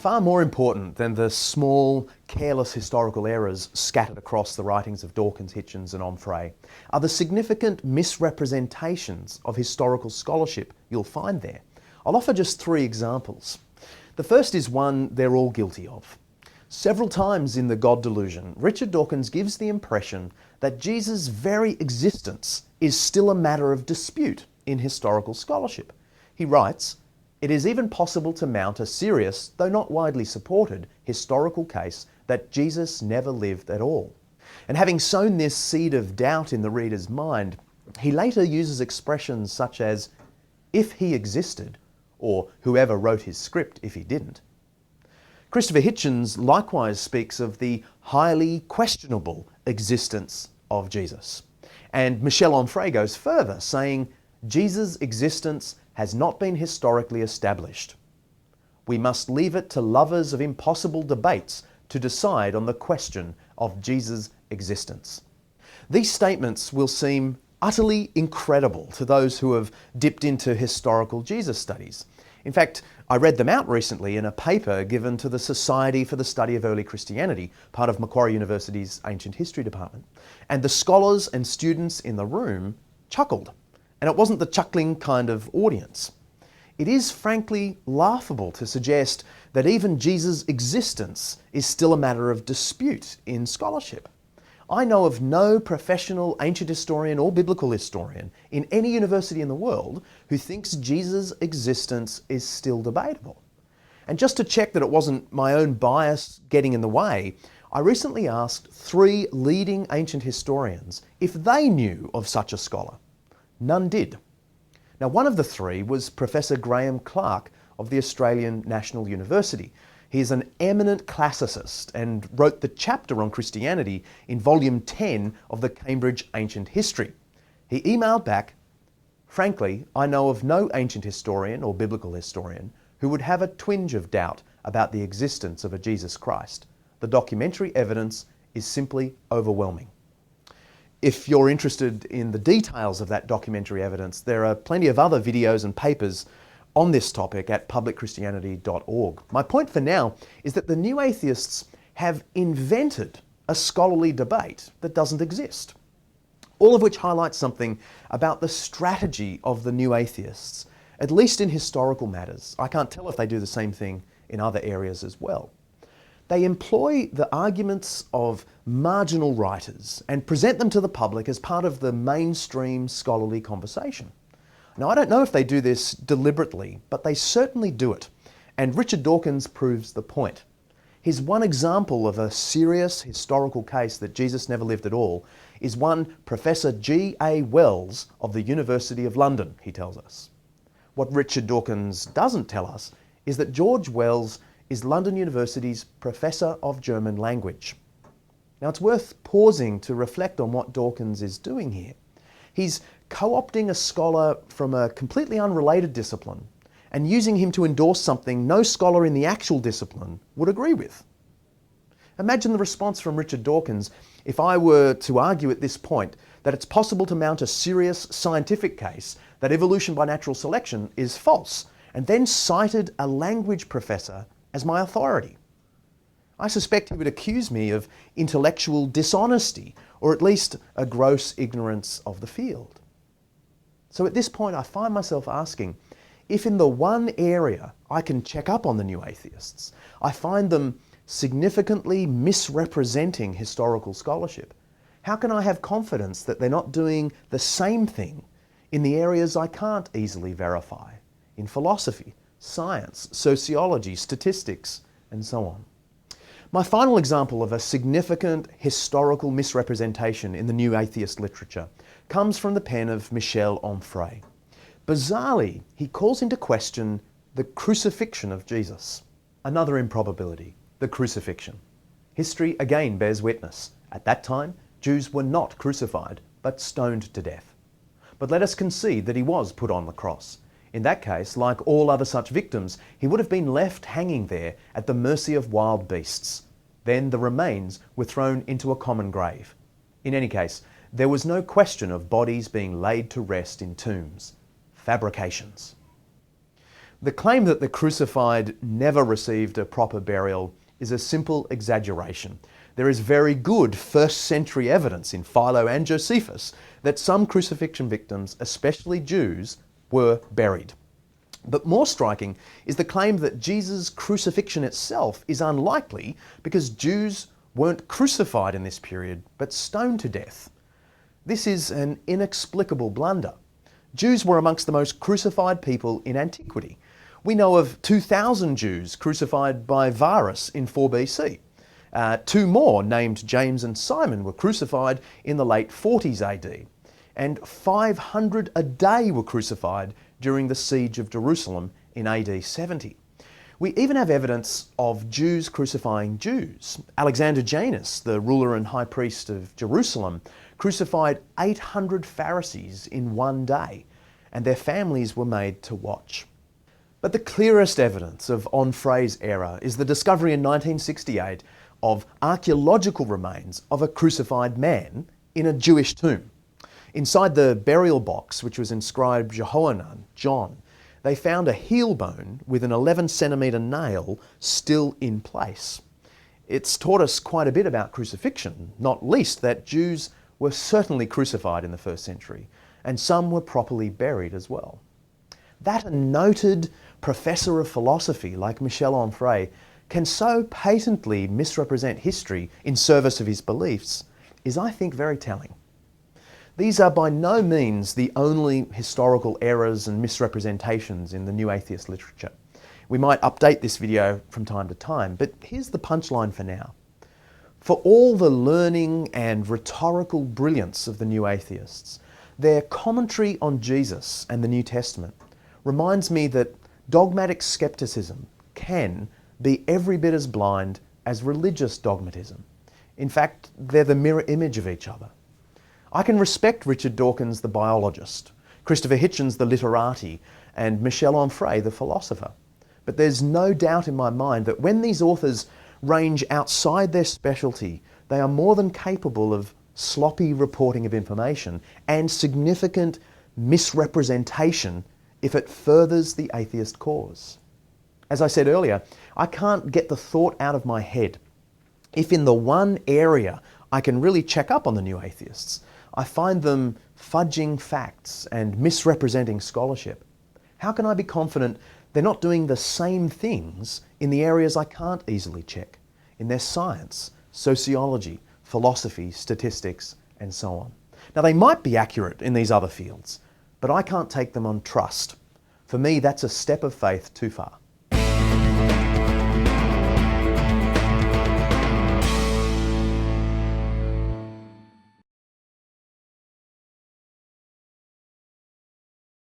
Far more important than the small, careless historical errors scattered across the writings of Dawkins, Hitchens and Onfray are the significant misrepresentations of historical scholarship you'll find there. I'll offer just 3 examples. The first is one they're all guilty of. Several times in The God Delusion, Richard Dawkins gives the impression that Jesus' very existence is still a matter of dispute in historical scholarship. He writes, "It is even possible to mount a serious, though not widely supported, historical case that Jesus never lived at all." And having sown this seed of doubt in the reader's mind, he later uses expressions such as, "if he existed," or "whoever wrote his script if he didn't." Christopher Hitchens likewise speaks of the highly questionable existence of Jesus. And Michel Onfray goes further, saying, "Jesus' existence has not been historically established. We must leave it to lovers of impossible debates to decide on the question of Jesus' existence." These statements will seem utterly incredible to those who have dipped into historical Jesus studies. In fact, I read them out recently in a paper given to the Society for the Study of Early Christianity, part of Macquarie University's Ancient History Department. And the scholars and students in the room chuckled. And it wasn't the chuckling kind of audience. It is frankly laughable to suggest that even Jesus' existence is still a matter of dispute in scholarship. I know of no professional ancient historian or biblical historian in any university in the world who thinks Jesus' existence is still debatable. And just to check that it wasn't my own bias getting in the way, I recently asked 3 leading ancient historians if they knew of such a scholar. None did. Now, one of the 3 was Professor Graham Clark of the Australian National University. He is an eminent classicist and wrote the chapter on Christianity in volume 10 of the Cambridge Ancient History. He emailed back, "Frankly, I know of no ancient historian or biblical historian who would have a twinge of doubt about the existence of a Jesus Christ. The documentary evidence is simply overwhelming." If you're interested in the details of that documentary evidence, there are plenty of other videos and papers on this topic at publicchristianity.org. My point for now is that the new atheists have invented a scholarly debate that doesn't exist. All of which highlights something about the strategy of the new atheists, at least in historical matters. I can't tell if they do the same thing in other areas as well. They employ the arguments of marginal writers and present them to the public as part of the mainstream scholarly conversation. Now, I don't know if they do this deliberately, but they certainly do it. And Richard Dawkins proves the point. His one example of a serious historical case that Jesus never lived at all is one Professor G.A. Wells of the University of London, he tells us. What Richard Dawkins doesn't tell us is that George Wells is London University's Professor of German Language. Now, it's worth pausing to reflect on what Dawkins is doing here. He's co-opting a scholar from a completely unrelated discipline and using him to endorse something no scholar in the actual discipline would agree with. Imagine the response from Richard Dawkins if I were to argue at this point that it's possible to mount a serious scientific case that evolution by natural selection is false, and then cited a language professor as my authority. I suspect he would accuse me of intellectual dishonesty, or at least a gross ignorance of the field. So at this point, I find myself asking, if in the one area I can check up on the new atheists, I find them significantly misrepresenting historical scholarship, how can I have confidence that they're not doing the same thing in the areas I can't easily verify, in philosophy, science, sociology, statistics, and so on? My final example of a significant historical misrepresentation in the new atheist literature comes from the pen of Michel Onfray. Bizarrely, he calls into question the crucifixion of Jesus. Another improbability, the crucifixion. History again bears witness. At that time, Jews were not crucified, but stoned to death. But let us concede that he was put on the cross. In that case, like all other such victims, he would have been left hanging there at the mercy of wild beasts. Then the remains were thrown into a common grave. In any case, there was no question of bodies being laid to rest in tombs. Fabrications. The claim that the crucified never received a proper burial is a simple exaggeration. There is very good first century evidence in Philo and Josephus that some crucifixion victims, especially Jews, were buried. But more striking is the claim that Jesus' crucifixion itself is unlikely because Jews weren't crucified in this period, but stoned to death. This is an inexplicable blunder. Jews were amongst the most crucified people in antiquity. We know of 2,000 Jews crucified by Varus in 4 BC. Two more, named James and Simon, were crucified in the late 40s AD. And 500 a day were crucified during the siege of Jerusalem in AD 70. We even have evidence of Jews crucifying Jews. Alexander Janus, the ruler and high priest of Jerusalem, crucified 800 Pharisees in one day, and their families were made to watch. But the clearest evidence of Onfray's error is the discovery in 1968 of archaeological remains of a crucified man in a Jewish tomb. Inside the burial box, which was inscribed Jehohanan, John, they found a heel bone with an 11-centimetre nail still in place. It's taught us quite a bit about crucifixion, not least that Jews were certainly crucified in the first century, and some were properly buried as well. That a noted professor of philosophy like Michel Onfray can so patently misrepresent history in service of his beliefs is, I think, very telling. These are by no means the only historical errors and misrepresentations in the New Atheist literature. We might update this video from time to time, but here's the punchline for now. For all the learning and rhetorical brilliance of the New Atheists, their commentary on Jesus and the New Testament reminds me that dogmatic skepticism can be every bit as blind as religious dogmatism. In fact, they're the mirror image of each other. I can respect Richard Dawkins, the biologist, Christopher Hitchens, the literati, and Michel Onfray, the philosopher. But there's no doubt in my mind that when these authors range outside their specialty, they are more than capable of sloppy reporting of information and significant misrepresentation if it furthers the atheist cause. As I said earlier, I can't get the thought out of my head. If in the one area I can really check up on the New Atheists, I find them fudging facts and misrepresenting scholarship, how can I be confident they're not doing the same things in the areas I can't easily check, in their science, sociology, philosophy, statistics, and so on? Now, they might be accurate in these other fields, but I can't take them on trust. For me, that's a step of faith too far.